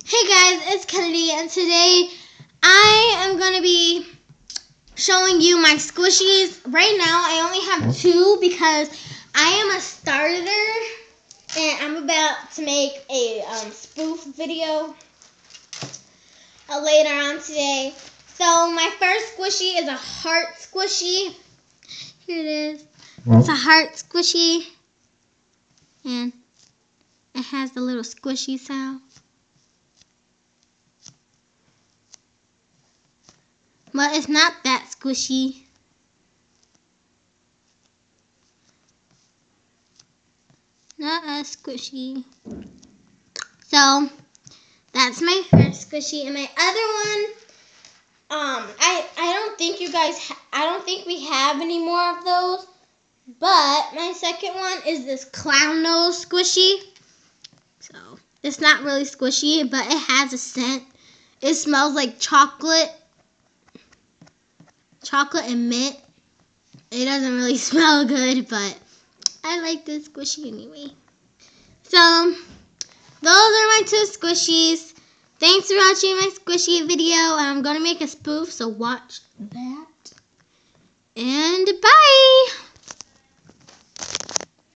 Hey guys, it's Kennedy, and today I am going to be showing you my squishies. Right now I only have two because I am a starter and I'm about to make a spoof video later on today. So my first squishy is a heart squishy. Here it is. It's a heart squishy and it has the little squishy sound. But it's not that squishy. Not as squishy. So that's my first squishy, and my other one, I don't think you guys, I don't think we have any more of those. But my second one is this clown nose squishy. So it's not really squishy, but it has a scent. It smells like chocolate and mint. It doesn't really smell good, but I like this squishy anyway. So those are my two squishies. Thanks for watching my squishy video. I'm going to make a spoof, so watch that. And bye!